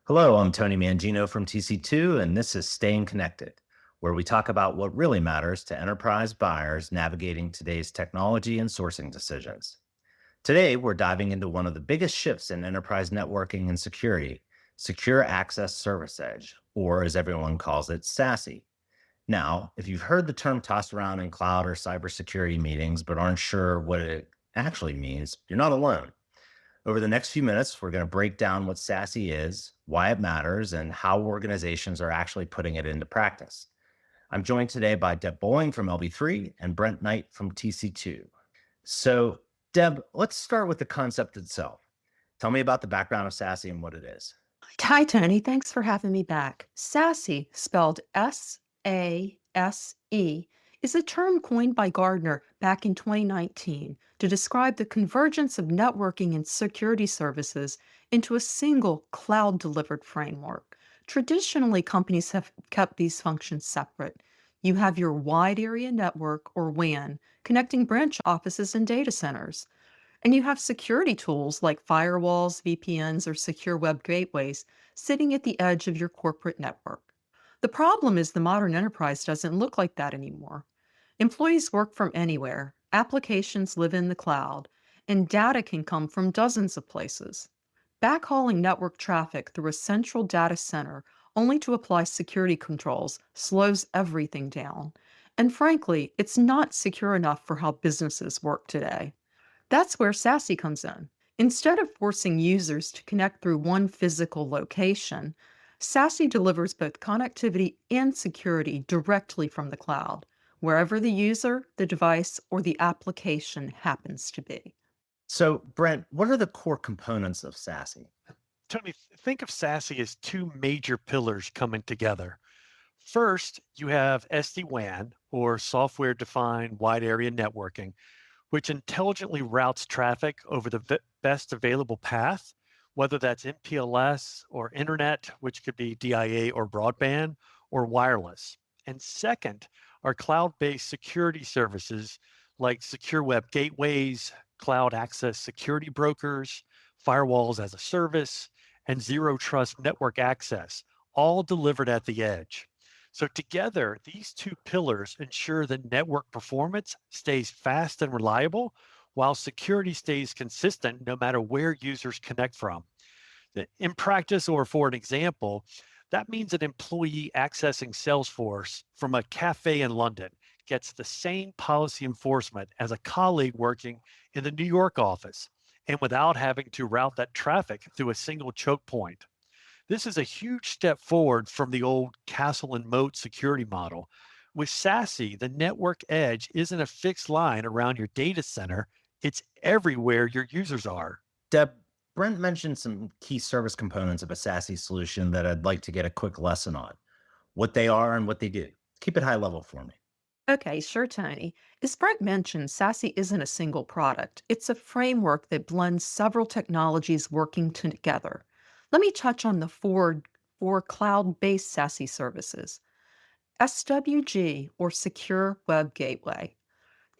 Hello, I'm Tony Mangino from TC2, and this is Staying Connected, where we talk about what really matters to enterprise buyers navigating today's technology and sourcing decisions. Today, we're diving into one of the biggest shifts in enterprise networking and security, Secure Access Service Edge, or as everyone calls it, SASE. Now, if you've heard the term tossed around in cloud or cybersecurity meetings but aren't sure what it actually means, you're not alone. Over the next few minutes, we're going to break down what SASE is, why it matters, and how organizations are actually putting it into practice. I'm joined today by Deb Bowling from LB3 and Brent Knight from TC2. So, Deb, let's start with the concept itself. Tell me about the background of SASE and what it is. Hi, Tony. Thanks for having me back. SASE, spelled SASE, is a term coined by Gardner back in 2019 to describe the convergence of networking and security services into a single cloud delivered framework. Traditionally, companies have kept these functions separate. You have your wide area network, or WAN, connecting branch offices and data centers. And you have security tools like firewalls, VPNs, or secure web gateways sitting at the edge of your corporate network. The problem is the modern enterprise doesn't look like that anymore. Employees work from anywhere, applications live in the cloud, and data can come from dozens of places. Backhauling network traffic through a central data center only to apply security controls slows everything down. And frankly, it's not secure enough for how businesses work today. That's where SASE comes in. Instead of forcing users to connect through one physical location, SASE delivers both connectivity and security directly from the cloud, wherever the user, the device, or the application happens to be. So, Brent, what are the core components of SASE? Tony, think of SASE as two major pillars coming together. First, you have SD-WAN, or software defined wide area networking, which intelligently routes traffic over the best available path, whether that's MPLS or internet, which could be DIA or broadband or wireless. And second are cloud based security services like secure web gateways, cloud access security brokers, firewalls as a service, and zero trust network access, all delivered at the edge. So, together, these two pillars ensure that network performance stays fast and reliable while security stays consistent no matter where users connect from. In practice, or for an example, that means an employee accessing Salesforce from a cafe in London gets the same policy enforcement as a colleague working in the New York office, and without having to route that traffic through a single choke point. This is a huge step forward from the old castle and moat security model. With SASE, the network edge isn't a fixed line around your data center, it's everywhere your users are. Deb, Brent mentioned some key service components of a SASE solution that I'd like to get a quick lesson on, what they are and what they do. Keep it high level for me. Okay, sure, Tony. As Brent mentioned, SASE isn't a single product. It's a framework that blends several technologies working together. Let me touch on the four cloud-based SASE services. SWG, or Secure Web Gateway.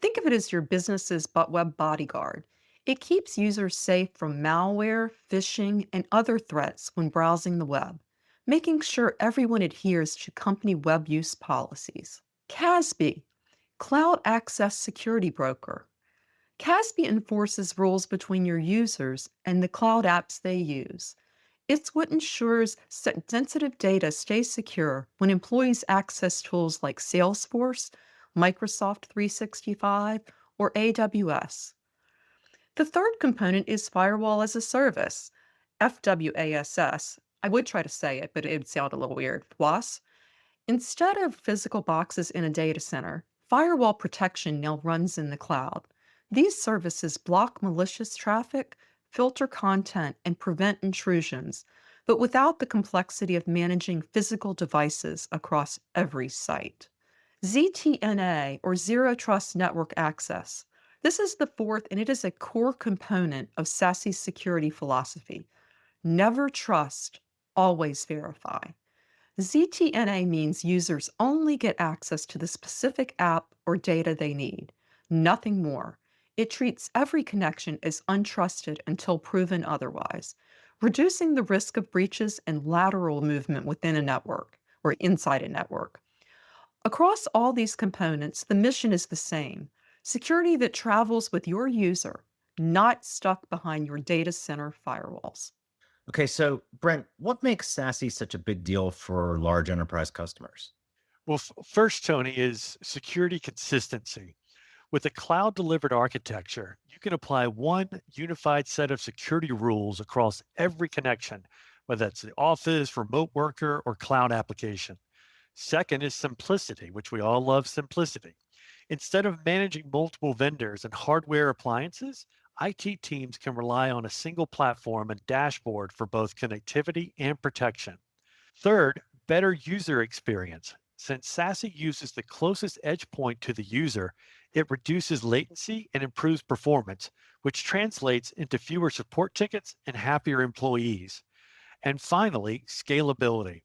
Think of it as your business's web bodyguard. It keeps users safe from malware, phishing, and other threats when browsing the web, making sure everyone adheres to company web use policies. CASB, Cloud Access Security Broker. CASB enforces rules between your users and the cloud apps they use. It's what ensures sensitive data stays secure when employees access tools like Salesforce, Microsoft 365, or AWS. The third component is Firewall as a Service, FWASS. I would try to say it, but it would sound a little weird. WAS. Instead of physical boxes in a data center, firewall protection now runs in the cloud. These services block malicious traffic, filter content, and prevent intrusions, but without the complexity of managing physical devices across every site. ZTNA, or Zero Trust Network Access. This is the fourth, and it is a core component of SASE's security philosophy. Never trust, always verify. ZTNA means users only get access to the specific app or data they need, nothing more. It treats every connection as untrusted until proven otherwise, reducing the risk of breaches and lateral movement within a network or inside a network. Across all these components, the mission is the same: security that travels with your user, not stuck behind your data center firewalls. Okay, so Brent, what makes SASE such a big deal for large enterprise customers? Well, first, Tony, is security consistency. With a cloud delivered architecture, you can apply one unified set of security rules across every connection, whether that's the office, remote worker, or cloud application. Second is simplicity, which we all love simplicity. Instead of managing multiple vendors and hardware appliances, IT teams can rely on a single platform and dashboard for both connectivity and protection. Third, better user experience. Since SASE uses the closest edge point to the user, it reduces latency and improves performance, which translates into fewer support tickets and happier employees. And finally, scalability.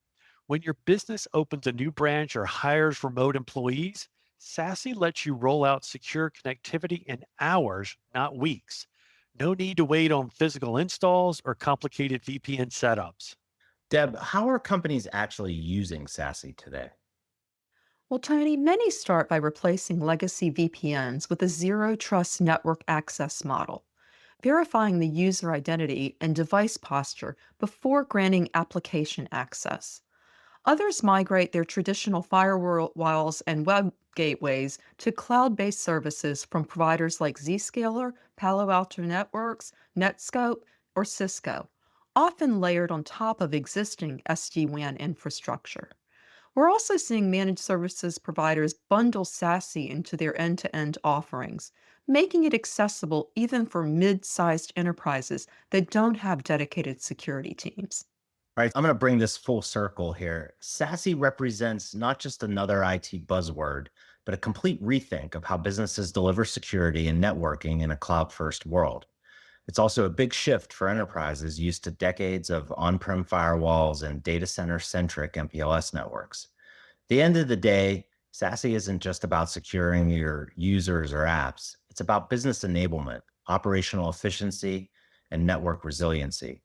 When your business opens a new branch or hires remote employees, SASE lets you roll out secure connectivity in hours, not weeks. No need to wait on physical installs or complicated VPN setups. Deb, how are companies actually using SASE today? Well, Tony, many start by replacing legacy VPNs with a zero trust network access model, verifying the user identity and device posture before granting application access. Others migrate their traditional firewalls and web gateways to cloud based services from providers like Zscaler, Palo Alto Networks, Netscope, or Cisco, often layered on top of existing SD-WAN infrastructure. We're also seeing managed services providers bundle SASE into their end to end offerings, making it accessible even for mid sized enterprises that don't have dedicated security teams. All right, I'm going to bring this full circle here. SASE represents not just another IT buzzword, but a complete rethink of how businesses deliver security and networking in a cloud first world. It's also a big shift for enterprises used to decades of on prem firewalls and data center centric MPLS networks. At the end of the day, SASE isn't just about securing your users or apps, it's about business enablement, operational efficiency, and network resiliency.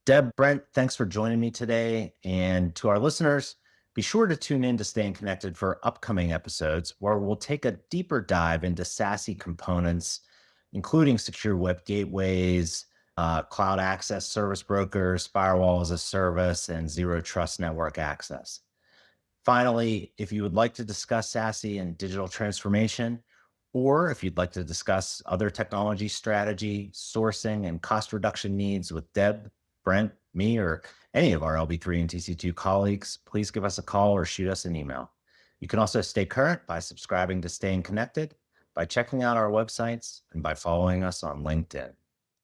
Deb, Brent, thanks for joining me today. And to our listeners, be sure to tune in to Staying Connected for upcoming episodes where we'll take a deeper dive into SASE components, including secure web gateways, cloud access service brokers, firewall as a service, and zero trust network access. Finally, if you would like to discuss SASE and digital transformation, or if you'd like to discuss other technology strategy, sourcing, and cost reduction needs with Deb, Brent, me, or any of our LB3 and TC2 colleagues, please give us a call or shoot us an email. You can also stay current by subscribing to Staying Connected, by checking out our websites, and by following us on LinkedIn.